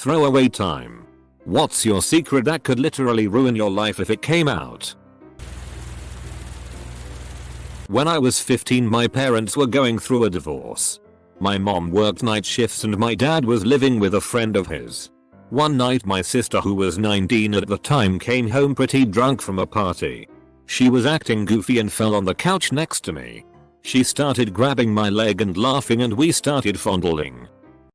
throwaway time. What's your secret that could literally ruin your life if it came out? When I was 15, my parents were going through a divorce. My mom worked night shifts and my dad was living with a friend of his. One night my sister, who was 19 at the time, came home pretty drunk from a party. She was acting goofy and fell on the couch next to me. She started grabbing my leg and laughing, and we started fondling.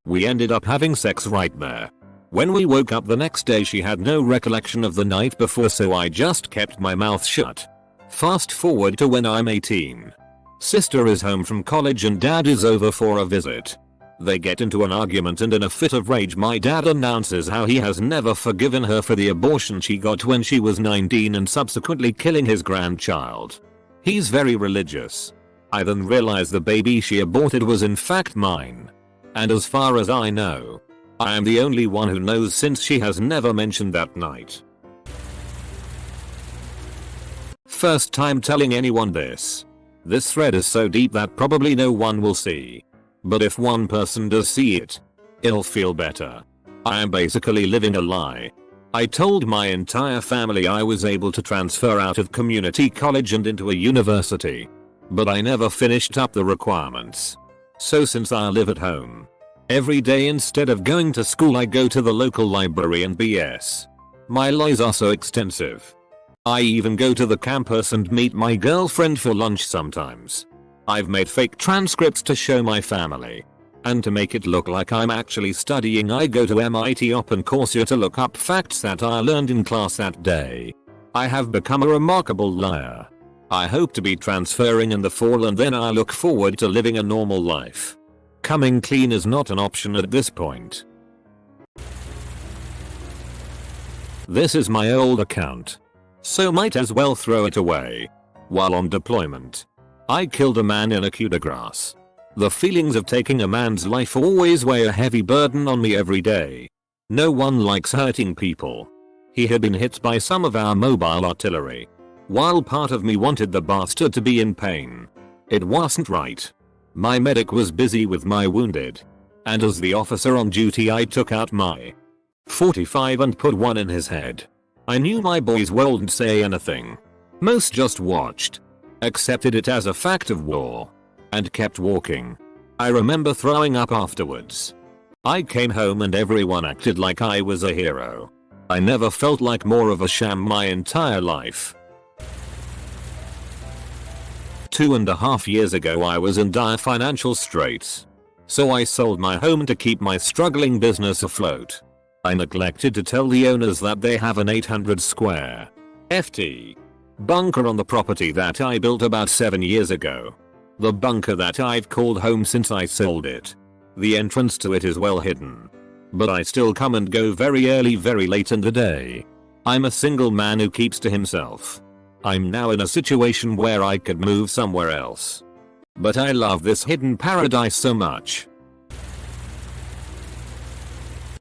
We ended up having sex right there. When we woke up the next day, she had no recollection of the night before, so I just kept my mouth shut. Fast forward to when I'm 18. Sister is home from college and dad is over for a visit. They get into an argument, and in a fit of rage my dad announces how he has never forgiven her for the abortion she got when she was 19 and subsequently killing his grandchild. He's very religious. I then realize the baby she aborted was in fact mine. And as far as I know, I am the only one who knows, since she has never mentioned that night. First time telling anyone this. This thread is so deep that probably no one will see. But if one person does see it, it'll feel better. I am basically living a lie. I told my entire family I was able to transfer out of community college and into a university. But I never finished up the requirements. So since I live at home, every day instead of going to school I go to the local library and BS. My lies are so extensive. I even go to the campus and meet my girlfriend for lunch sometimes. I've made fake transcripts to show my family. And to make it look like I'm actually studying, I go to MIT Open Coursera to look up facts that I learned in class that day. I have become a remarkable liar. I hope to be transferring in the fall, and then I look forward to living a normal life. Coming clean is not an option at this point. This is my old account, so might as well throw it away. While on deployment, I killed a man in a coup de grace. The feelings of taking a man's life always weigh a heavy burden on me every day. No one likes hurting people. He had been hit by some of our mobile artillery. While part of me wanted the bastard to be in pain, it wasn't right. My medic was busy with my wounded, and as the officer on duty I took out my .45 and put one in his head. I knew my boys wouldn't say anything. Most just watched, accepted it as a fact of war, and kept walking. I remember throwing up afterwards. I came home and everyone acted like I was a hero. I never felt like more of a sham my entire life. 2.5 years ago I was in dire financial straits. So I sold my home to keep my struggling business afloat. I neglected to tell the owners that they have an 800 square ft bunker on the property that I built about 7 years ago. The bunker that I've called home since I sold it. The entrance to it is well hidden. But I still come and go very early, very late in the day. I'm a single man who keeps to himself. I'm now in a situation where I could move somewhere else. But I love this hidden paradise so much.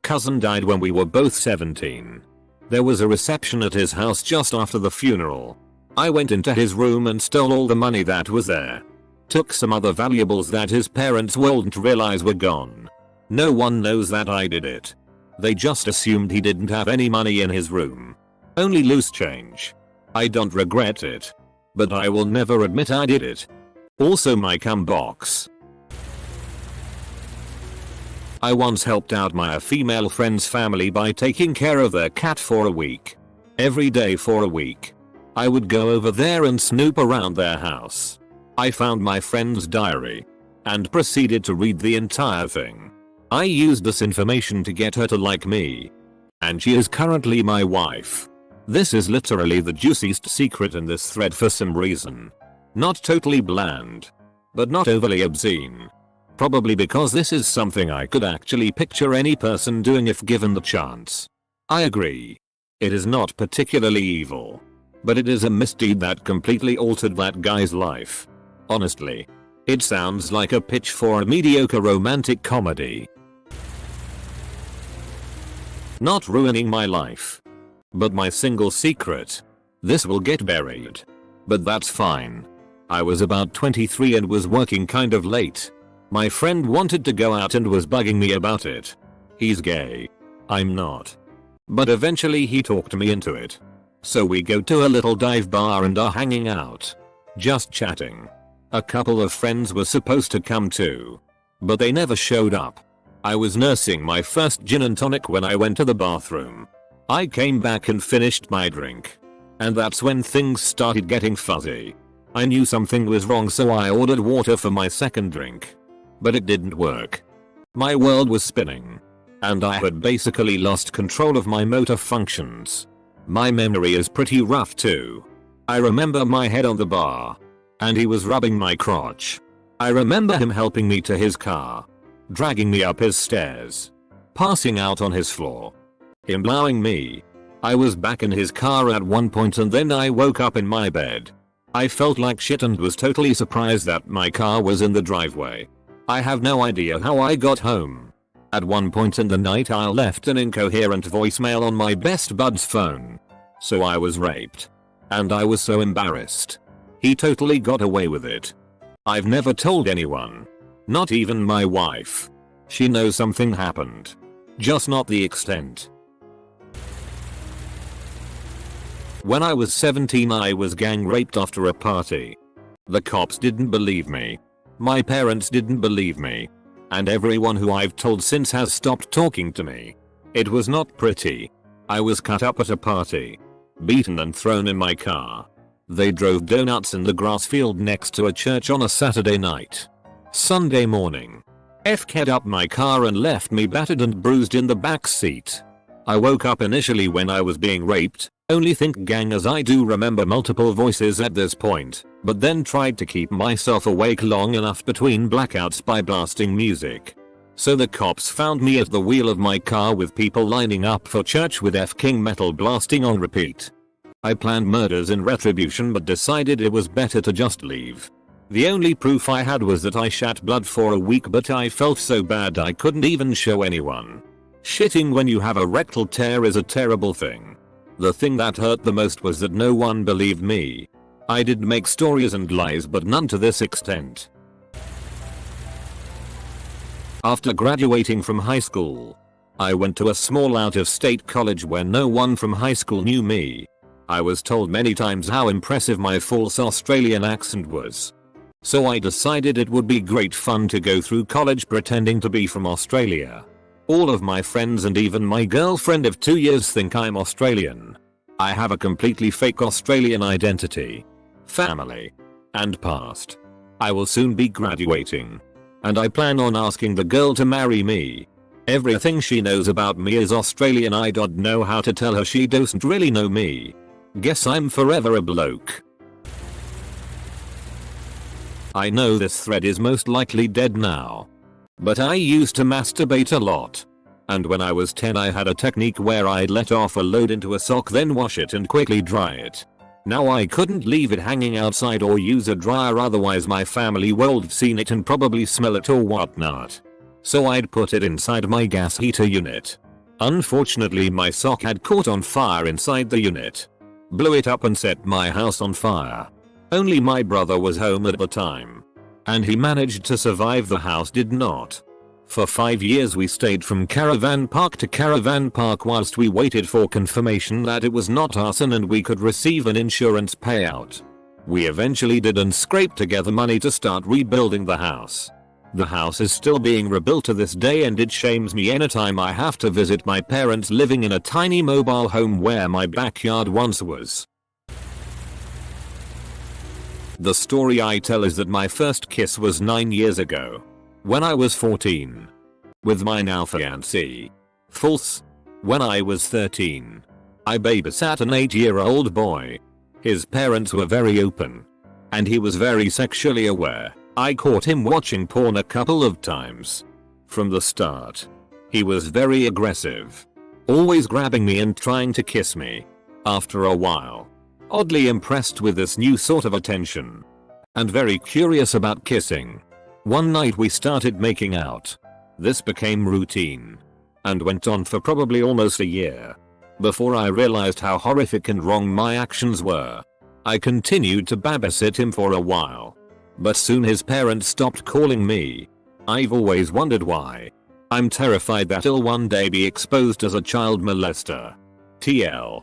Cousin died when we were both 17. There was a reception at his house just after the funeral. I went into his room and stole all the money that was there. Took some other valuables that his parents wouldn't realize were gone. No one knows that I did it. They just assumed he didn't have any money in his room. Only loose change. I don't regret it. But I will never admit I did it. Also my cum box. I once helped out my female friend's family by taking care of their cat for a week. Every day for a week. I would go over there and snoop around their house. I found my friend's diary and proceeded to read the entire thing. I used this information to get her to like me. And she is currently my wife. This is literally the juiciest secret in this thread for some reason. Not totally bland, but not overly obscene. Probably because this is something I could actually picture any person doing if given the chance. I agree. It is not particularly evil. But it is a misdeed that completely altered that guy's life. Honestly, it sounds like a pitch for a mediocre romantic comedy. Not ruining my life, but my single secret. This will get buried. But that's fine. I was about 23 and was working kind of late. My friend wanted to go out and was bugging me about it. He's gay. I'm not. But eventually he talked me into it. So we go to a little dive bar and are hanging out. Just chatting. A couple of friends were supposed to come too. But they never showed up. I was nursing my first gin and tonic when I went to the bathroom. I came back and finished my drink. And that's when things started getting fuzzy. I knew something was wrong, so I ordered water for my second drink. But it didn't work. My world was spinning. And I had basically lost control of my motor functions. My memory is pretty rough too. I remember my head on the bar. And he was rubbing my crotch. I remember him helping me to his car. Dragging me up his stairs. Passing out on his floor. Him blowing me. I was back in his car at one point and then I woke up in my bed. I felt like shit and was totally surprised that my car was in the driveway. I have no idea how I got home. At one point in the night I left an incoherent voicemail on my best bud's phone. So I was raped. And I was so embarrassed. He totally got away with it. I've never told anyone. Not even my wife. She knows something happened. Just not the extent. When I was 17 I was gang raped after a party. The cops didn't believe me. My parents didn't believe me. And everyone who I've told since has stopped talking to me. It was not pretty. I was cut up at a party. Beaten and thrown in my car. They drove donuts in the grass field next to a church on a Saturday night. Sunday morning. F-ked up my car and left me battered and bruised in the back seat. I woke up initially when I was being raped, only think gang as I do remember multiple voices at this point, but then tried to keep myself awake long enough between blackouts by blasting music. So the cops found me at the wheel of my car with people lining up for church with F-king metal blasting on repeat. I planned murders in retribution but decided it was better to just leave. The only proof I had was that I shat blood for a week but I felt so bad I couldn't even show anyone. Shitting when you have a rectal tear is a terrible thing. The thing that hurt the most was that no one believed me. I did make stories and lies but none to this extent. After graduating from high school, I went to a small out-of-state college where no one from high school knew me. I was told many times how impressive my false Australian accent was. So I decided it would be great fun to go through college pretending to be from Australia. All of my friends and even my girlfriend of 2 years think I'm Australian. I have a completely fake Australian identity, family, and past. I will soon be graduating. And I plan on asking the girl to marry me. Everything she knows about me is Australian. I don't know how to tell her she doesn't really know me. Guess I'm forever a bloke. I know this thread is most likely dead now. But I used to masturbate a lot. And when I was 10 I had a technique where I'd let off a load into a sock then wash it and quickly dry it. Now I couldn't leave it hanging outside or use a dryer, otherwise my family would have seen it and probably smell it or whatnot. So I'd put it inside my gas heater unit. Unfortunately my sock had caught on fire inside the unit. Blew it up and set my house on fire. Only my brother was home at the time. And he managed to survive, the house did not. For 5 years we stayed from caravan park to caravan park whilst we waited for confirmation that it was not arson and we could receive an insurance payout. We eventually did and scraped together money to start rebuilding the house. The house is still being rebuilt to this day and it shames me anytime I have to visit my parents living in a tiny mobile home where my backyard once was. The story I tell is that my first kiss was 9 years ago. When I was 14. With my now fiancée. False. When I was 13. I babysat an 8-year-old boy. His parents were very open. And he was very sexually aware. I caught him watching porn a couple of times. From the start. He was very aggressive. Always grabbing me and trying to kiss me. After a while. Oddly impressed with this new sort of attention. And very curious about kissing. One night we started making out. This became routine. And went on for probably almost a year. Before I realized how horrific and wrong my actions were. I continued to babysit him for a while. But soon his parents stopped calling me. I've always wondered why. I'm terrified that I'll one day be exposed as a child molester. TL.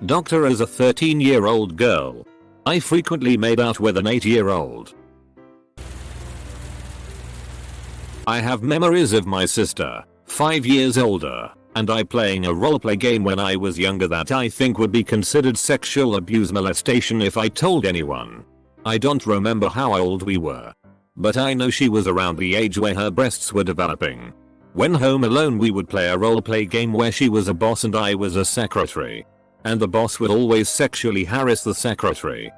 Doctor, as a 13-year-old girl, I frequently made out with an 8-year-old. I have memories of my sister, 5 years older, and I playing a roleplay game when I was younger that I think would be considered sexual abuse molestation if I told anyone. I don't remember how old we were, but I know she was around the age where her breasts were developing. When home alone we would play a roleplay game where she was a boss and I was a secretary. And the boss would always sexually harass the secretary.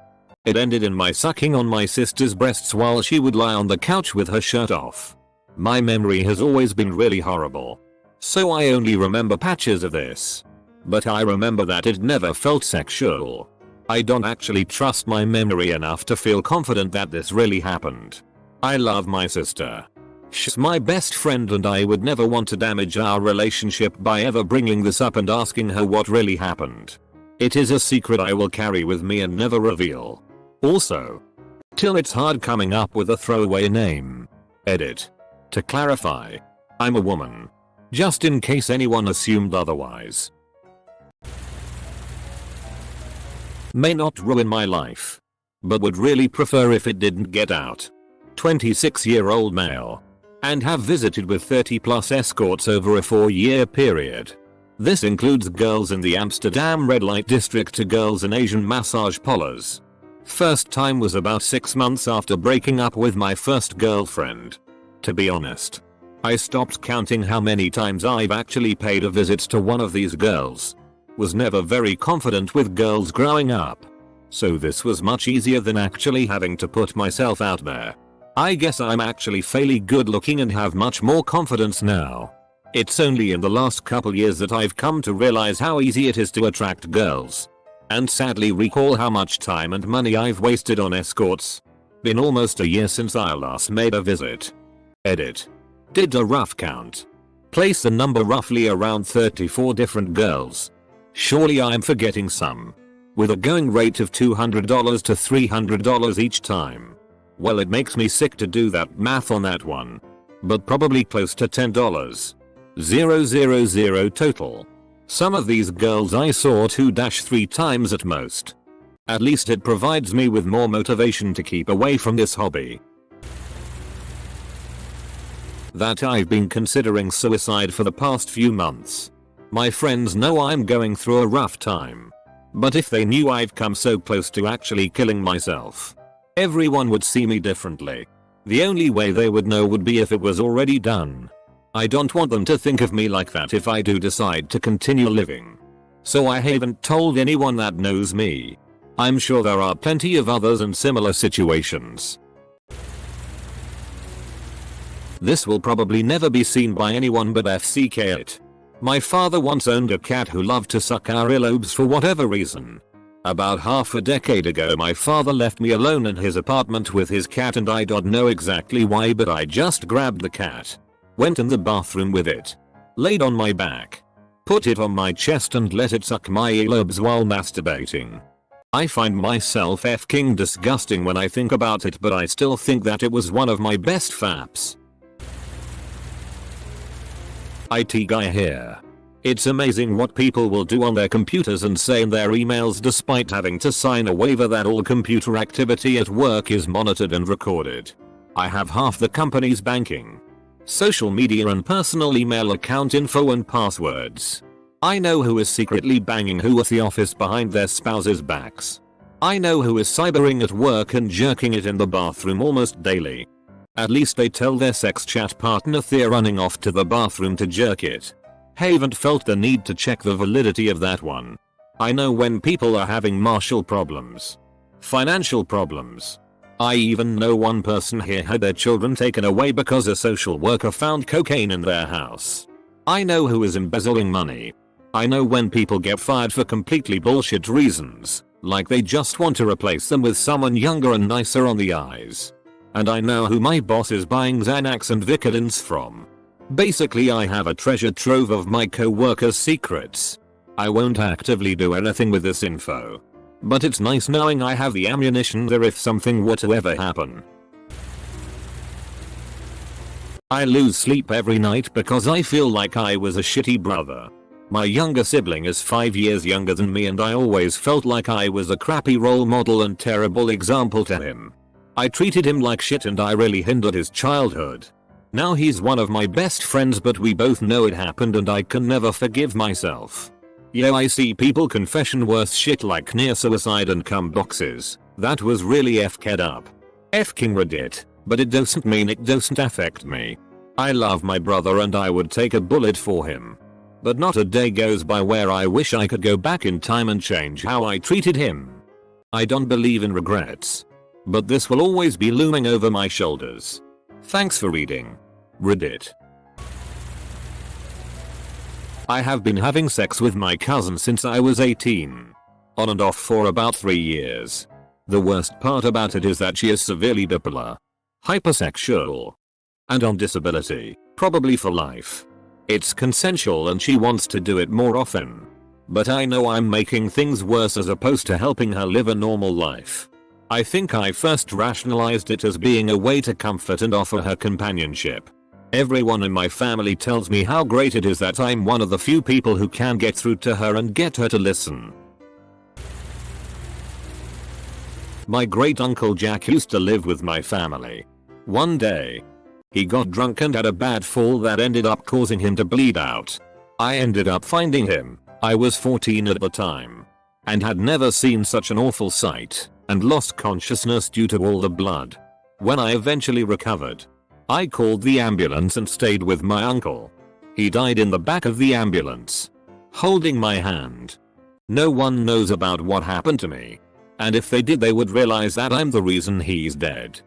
It ended in my sucking on my sister's breasts while she would lie on the couch with her shirt off. My memory has always been really horrible, so I only remember patches of this. But I remember that it never felt sexual. I don't actually trust my memory enough to feel confident that this really happened. I love my sister. She's my best friend and I would never want to damage our relationship by ever bringing this up and asking her what really happened. It is a secret I will carry with me and never reveal. Also, till it's hard coming up with a throwaway name. Edit. To clarify, I'm a woman. Just in case anyone assumed otherwise. May not ruin my life, but would really prefer if it didn't get out. 26-year-old male. And have visited with 30+ escorts over a 4-year period. This includes girls in the Amsterdam red light district to girls in Asian massage parlors. First time was about 6 months after breaking up with my first girlfriend. To be honest, I stopped counting how many times I've actually paid a visit to one of these girls. Was never very confident with girls growing up, so this was much easier than actually having to put myself out there. I guess I'm actually fairly good looking and have much more confidence now. It's only in the last couple years that I've come to realize how easy it is to attract girls. And sadly recall how much time and money I've wasted on escorts. Been almost a year since I last made a visit. Edit. Did a rough count. Place the number roughly around 34 different girls. Surely I'm forgetting some. With a going rate of $200 to $300 each time. Well, it makes me sick to do that math on that one. But probably close to $10. 000 total. Some of these girls I saw 2-3 times at most. At least it provides me with more motivation to keep away from this hobby. That I've been considering suicide for the past few months. My friends know I'm going through a rough time. But if they knew I've come so close to actually killing myself, everyone would see me differently. The only way they would know would be if it was already done. I don't want them to think of me like that if I do decide to continue living. So I haven't told anyone that knows me. I'm sure there are plenty of others in similar situations. This will probably never be seen by anyone but FCK it. My father once owned a cat who loved to suck our earlobes for whatever reason. About half a decade ago my father left me alone in his apartment with his cat and I don't know exactly why, but I just grabbed the cat, went in the bathroom with it, laid on my back, put it on my chest and let it suck my earlobes while masturbating. I find myself f***ing disgusting when I think about it, but I still think that it was one of my best faps. IT guy here. It's amazing what people will do on their computers and say in their emails despite having to sign a waiver that all computer activity at work is monitored and recorded. I have half the company's banking, social media and personal email account info and passwords. I know who is secretly banging who at the office behind their spouses' backs. I know who is cybering at work and jerking it in the bathroom almost daily. At least they tell their sex chat partner they're running off to the bathroom to jerk it. Haven't felt the need to check the validity of that one. I know when people are having marital problems, financial problems. I even know one person here had their children taken away because a social worker found cocaine in their house. I know who is embezzling money. I know when people get fired for completely bullshit reasons, like they just want to replace them with someone younger and nicer on the eyes. And I know who my boss is buying Xanax and Vicodins from. Basically I have a treasure trove of my co-workers' secrets. I won't actively do anything with this info, but it's nice knowing I have the ammunition there if something were to ever happen. I lose sleep every night because I feel like I was a shitty brother. My younger sibling is 5 years younger than me and I always felt like I was a crappy role model and terrible example to him. I treated him like shit and I really hindered his childhood. Now he's one of my best friends but we both know it happened and I can never forgive myself. Yo, I see people confession worse shit like near suicide and cum boxes. That was really f-ked up. F-king Reddit, but it doesn't mean it doesn't affect me. I love my brother and I would take a bullet for him. But not a day goes by where I wish I could go back in time and change how I treated him. I don't believe in regrets. But this will always be looming over my shoulders. Thanks for reading. Reddit. I have been having sex with my cousin since I was 18. On and off for about 3 years. The worst part about it is that she is severely bipolar, hypersexual, and on disability, probably for life. It's consensual and she wants to do it more often. But I know I'm making things worse as opposed to helping her live a normal life. I think I first rationalized it as being a way to comfort and offer her companionship. Everyone in my family tells me how great it is that I'm one of the few people who can get through to her and get her to listen. My great uncle Jack used to live with my family. One day, he got drunk and had a bad fall that ended up causing him to bleed out. I ended up finding him. I was 14 at the time and had never seen such an awful sight and lost consciousness due to all the blood. When I eventually recovered, I called the ambulance and stayed with my uncle. He died in the back of the ambulance, holding my hand. No one knows about what happened to me. And if they did they would realize that I'm the reason he's dead.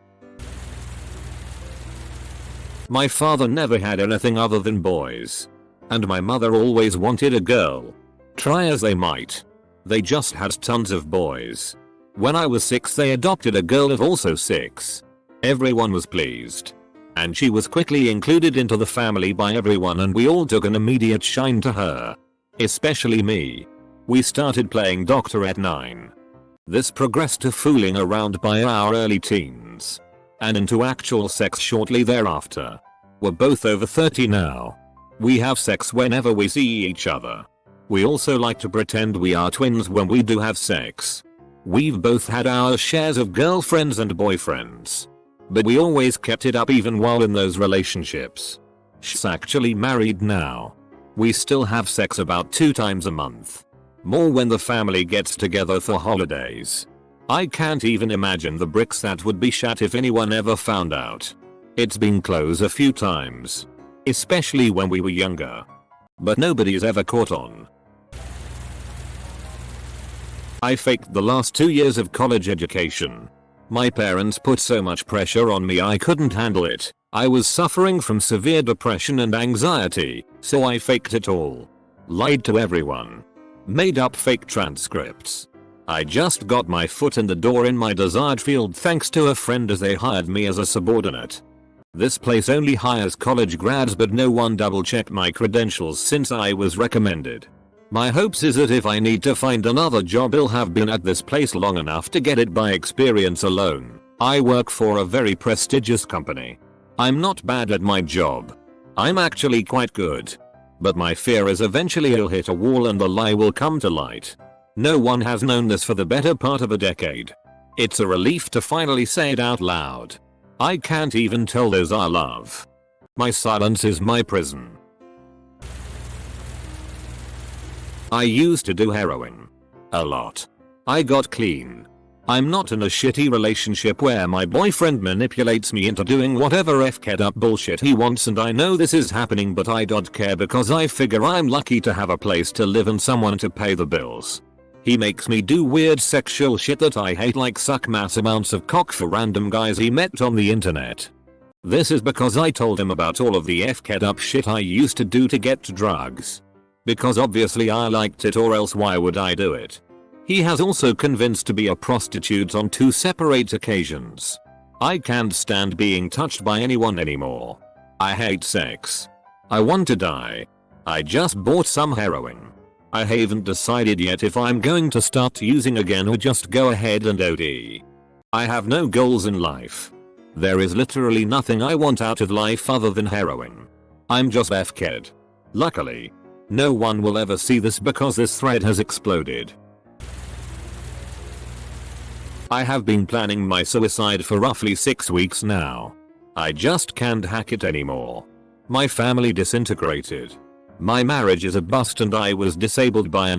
My father never had anything other than boys. And my mother always wanted a girl. Try as they might, they just had tons of boys. When I was 6 they adopted a girl of also 6. Everyone was pleased. And she was quickly included into the family by everyone and we all took an immediate shine to her. Especially me. We started playing doctor at 9. This progressed to fooling around by our early teens. And into actual sex shortly thereafter. We're both over 30 now. We have sex whenever we see each other. We also like to pretend we are twins when we do have sex. We've both had our shares of girlfriends and boyfriends. But we always kept it up even while in those relationships. She's actually married now. We still have sex about 2 times a month. More when the family gets together for holidays. I can't even imagine the bricks that would be shat if anyone ever found out. It's been close a few times. Especially when we were younger. But nobody's ever caught on. I faked the last 2 years of college education. My parents put so much pressure on me I couldn't handle it. I was suffering from severe depression and anxiety, so I faked it all. Lied to everyone. Made up fake transcripts. I just got my foot in the door in my desired field thanks to a friend as they hired me as a subordinate. This place only hires college grads but no one double checked my credentials since I was recommended. My hopes is that if I need to find another job I'll have been at this place long enough to get it by experience alone. I work for a very prestigious company. I'm not bad at my job. I'm actually quite good. But my fear is eventually I'll hit a wall and the lie will come to light. No one has known this for the better part of a decade. It's a relief to finally say it out loud. I can't even tell those I love. My silence is my prison. I used to do heroin. A lot. I got clean. I'm not in a shitty relationship where my boyfriend manipulates me into doing whatever f-ked up bullshit he wants and I know this is happening but I don't care because I figure I'm lucky to have a place to live and someone to pay the bills. He makes me do weird sexual shit that I hate like suck mass amounts of cock for random guys he met on the internet. This is because I told him about all of the f-ked up shit I used to do to get drugs. Because obviously I liked it or else why would I do it? He has also convinced to be a prostitute on 2 separate occasions. I can't stand being touched by anyone anymore. I hate sex. I want to die. I just bought some heroin. I haven't decided yet if I'm going to start using again or just go ahead and OD. I have no goals in life. There is literally nothing I want out of life other than heroin. I'm just F-kid. Luckily, no one will ever see this because this thread has exploded. I have been planning my suicide for roughly 6 weeks now. I just can't hack it anymore. My family disintegrated. My marriage is a bust and I was disabled by an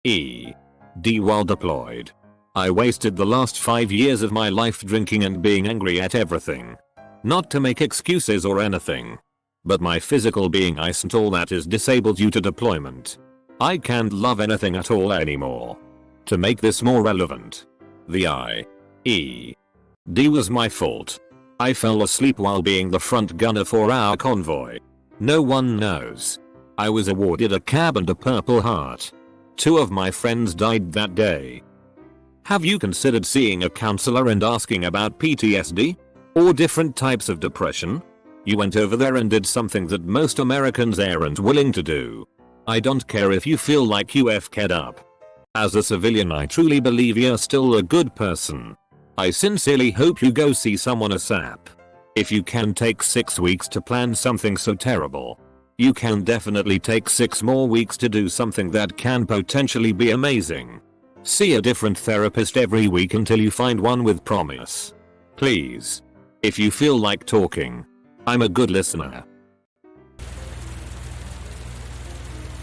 IED while deployed. I wasted the last 5 years of my life drinking and being angry at everything. Not to make excuses or anything, but my physical being isn't all that is disabled due to deployment. I can't love anything at all anymore. To make this more relevant, the IED was my fault. I fell asleep while being the front gunner for our convoy. No one knows. I was awarded a cab and a Purple Heart. 2 of my friends died that day. Have you considered seeing a counselor and asking about PTSD? Or different types of depression? You went over there and did something that most Americans aren't willing to do. I don't care if you feel like you F-ked up. As a civilian, I truly believe you're still a good person. I sincerely hope you go see someone ASAP. If you can take 6 weeks to plan something so terrible, you can definitely take 6 more weeks to do something that can potentially be amazing. See a different therapist every week until you find one with promise. Please. If you feel like talking, I'm a good listener.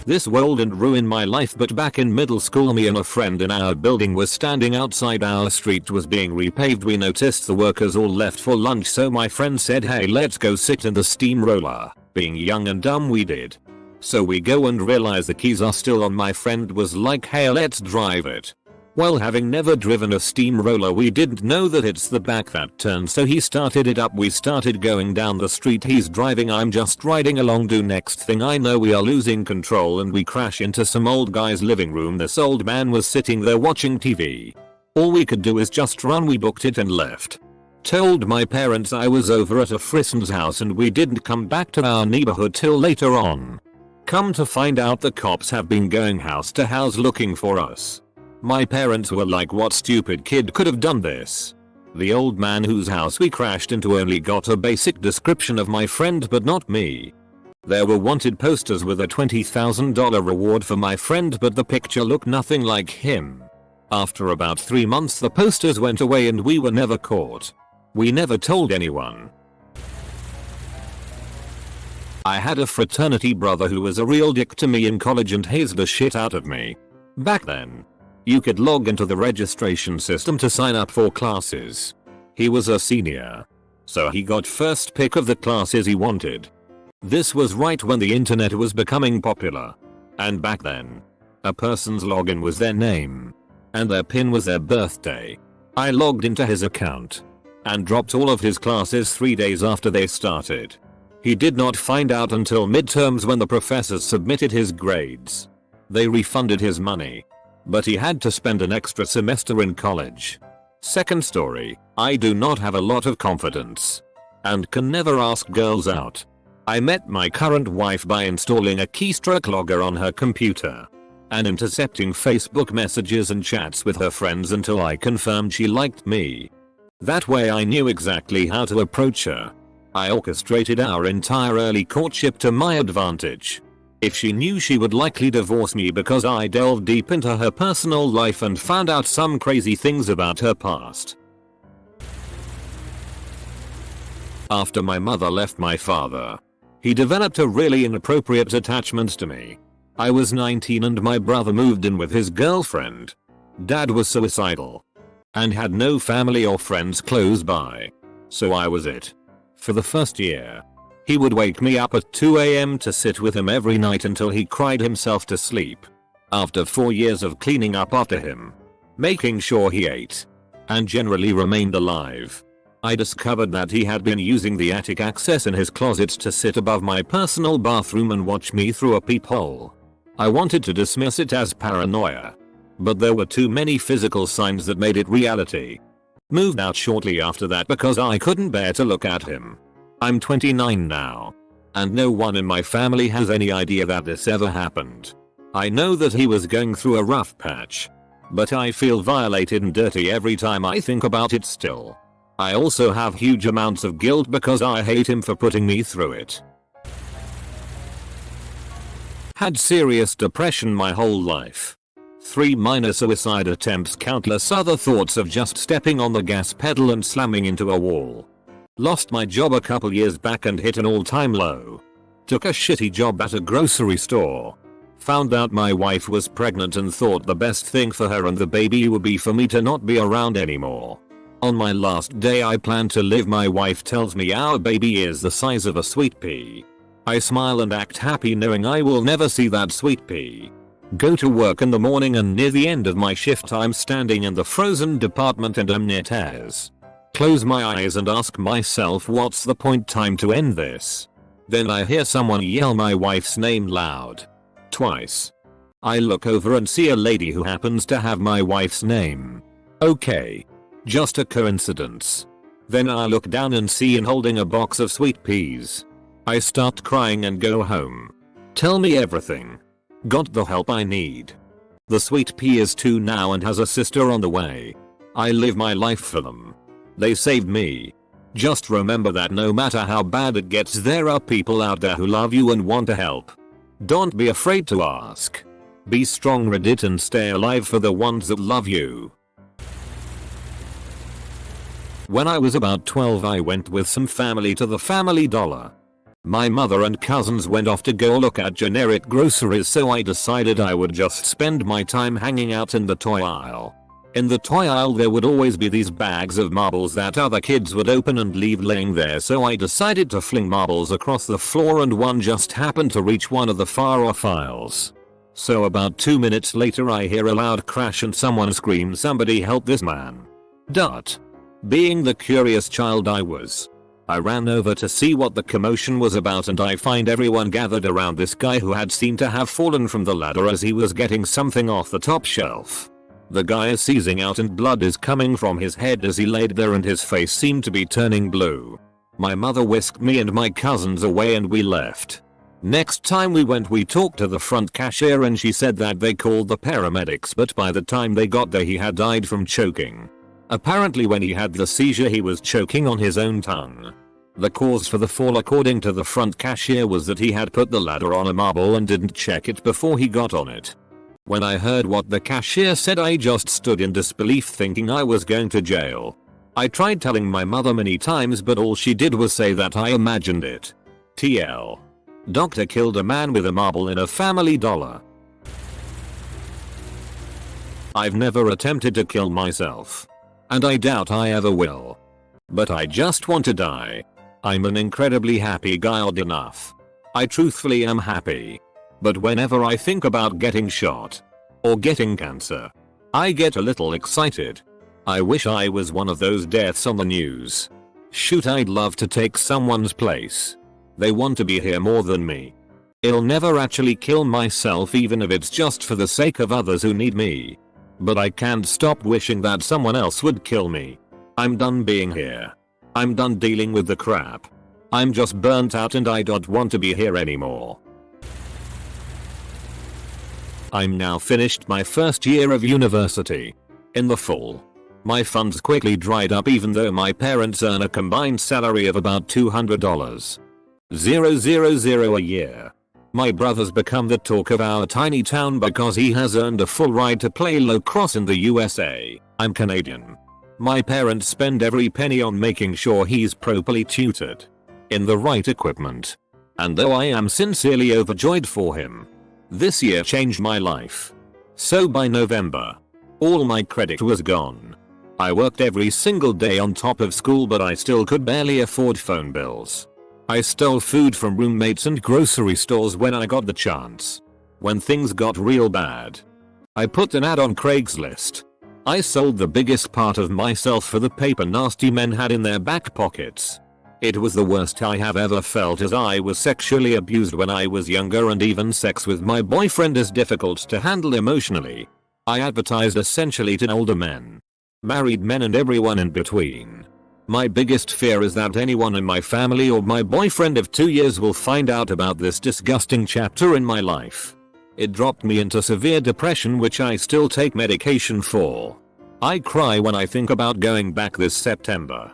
This world and ruined my life, but back in middle school me and a friend in our building was standing outside our street was being repaved. We noticed the workers all left for lunch, so my friend said, hey, let's go sit in the steamroller. Being young and dumb, we did. So we go and realize the keys are still on. My friend was like, hey, let's drive it. Well, having never driven a steamroller, we didn't know that it's the back that turns, so he started it up. We started going down the street. He's driving, I'm just riding along. Next thing I know, we are losing control and we crash into some old guy's living room. This old man was sitting there watching TV. All we could do is just run. We booked it and left. Told my parents I was over at a friend's house and we didn't come back to our neighborhood till later on. Come to find out, the cops have been going house to house looking for us. My parents were like, what stupid kid could have done this? The old man whose house we crashed into only got a basic description of my friend but not me. There were wanted posters with a $20,000 reward for my friend, but the picture looked nothing like him. After about 3 months the posters went away and we were never caught. We never told anyone. I had a fraternity brother who was a real dick to me in college and hazed the shit out of me. Back then, you could log into the registration system to sign up for classes. He was a senior, so he got first pick of the classes he wanted. This was right when the internet was becoming popular. And back then, a person's login was their name, and their PIN was their birthday. I logged into his account and dropped all of his classes 3 days after they started. He did not find out until midterms when the professors submitted his grades. They refunded his money, but he had to spend an extra semester in college. Second story, I do not have a lot of confidence and can never ask girls out. I met my current wife by installing a keystroke logger on her computer and intercepting Facebook messages and chats with her friends until I confirmed she liked me. That way I knew exactly how to approach her. I orchestrated our entire early courtship to my advantage. If she knew, she would likely divorce me because I delved deep into her personal life and found out some crazy things about her past. After my mother left my father, he developed a really inappropriate attachment to me. I was 19 and my brother moved in with his girlfriend. Dad was suicidal and had no family or friends close by, so I was it. For the first year, he would wake me up at 2 AM to sit with him every night until he cried himself to sleep. After 4 years of cleaning up after him, making sure he ate, and generally remained alive, I discovered that he had been using the attic access in his closet to sit above my personal bathroom and watch me through a peephole. I wanted to dismiss it as paranoia, but there were too many physical signs that made it reality. Moved out shortly after that because I couldn't bear to look at him. I'm 29 now, and no one in my family has any idea that this ever happened. I know that he was going through a rough patch, but I feel violated and dirty every time I think about it still. I also have huge amounts of guilt because I hate him for putting me through it. Had serious depression my whole life. 3 minor suicide attempts, countless other thoughts of just stepping on the gas pedal and slamming into a wall. Lost my job a couple years back and hit an all-time low. Took a shitty job at a grocery store. Found out my wife was pregnant and thought the best thing for her and the baby would be for me to not be around anymore. On my last day I plan to live, my wife tells me our baby is the size of a sweet pea. I smile and act happy knowing I will never see that sweet pea. Go to work in the morning and near the end of my shift I'm standing in the frozen department and am near tears. Close my eyes and ask myself what's the point, time to end this. Then I hear someone yell my wife's name loud. Twice. I look over and see a lady who happens to have my wife's name. Okay. Just a coincidence. Then I look down and see him holding a box of sweet peas. I start crying and go home. Tell me everything. Got the help I need. The sweet pea is 2 now and has a sister on the way. I live my life for them. They saved me. Just remember that no matter how bad it gets, there are people out there who love you and want to help. Don't be afraid to ask. Be strong, Reddit, and stay alive for the ones that love you. When I was about 12 I went with some family to the Family Dollar. My mother and cousins went off to go look at generic groceries, so I decided I would just spend my time hanging out in the toy aisle. In the toy aisle there would always be these bags of marbles that other kids would open and leave laying there, so I decided to fling marbles across the floor and one just happened to reach one of the far off aisles. So about 2 minutes later I hear a loud crash and someone scream, "Somebody help this man." Being the curious child I was, I ran over to see what the commotion was about and I find everyone gathered around this guy who had seemed to have fallen from the ladder as he was getting something off the top shelf. The guy is seizing out and blood is coming from his head as he laid there and his face seemed to be turning blue. My mother whisked me and my cousins away and we left. Next time we went we talked to the front cashier and she said that they called the paramedics, but by the time they got there he had died from choking. Apparently when he had the seizure he was choking on his own tongue. The cause for the fall according to the front cashier was that he had put the ladder on a marble and didn't check it before he got on it. When I heard what the cashier said I just stood in disbelief thinking I was going to jail. I tried telling my mother many times but all she did was say that I imagined it. TL. Doctor killed a man with a marble in a Family Dollar. I've never attempted to kill myself. And I doubt I ever will. But I just want to die. I'm an incredibly happy guy, odd enough. I truthfully am happy. But whenever I think about getting shot or getting cancer, I get a little excited. I wish I was one of those deaths on the news. Shoot, I'd love to take someone's place. They want to be here more than me. I'll never actually kill myself even if it's just for the sake of others who need me. But I can't stop wishing that someone else would kill me. I'm done being here. I'm done dealing with the crap. I'm just burnt out and I don't want to be here anymore. I'm now finished my first year of university. In the fall, my funds quickly dried up even though my parents earn a combined salary of about $200,000 a year. My brother's become the talk of our tiny town because he has earned a full ride to play lacrosse in the USA. I'm Canadian. My parents spend every penny on making sure he's properly tutored, in the right equipment. And though I am sincerely overjoyed for him, this year changed my life. So by November, all my credit was gone. I worked every single day on top of school but I still could barely afford phone bills. I stole food from roommates and grocery stores when I got the chance. When things got real bad, I put an ad on Craigslist. I sold the biggest part of myself for the paper nasty men had in their back pockets. It was the worst I have ever felt as I was sexually abused when I was younger and even sex with my boyfriend is difficult to handle emotionally. I advertised essentially to older men, married men and everyone in between. My biggest fear is that anyone in my family or my boyfriend of 2 years will find out about this disgusting chapter in my life. It dropped me into severe depression which I still take medication for. I cry when I think about going back this September.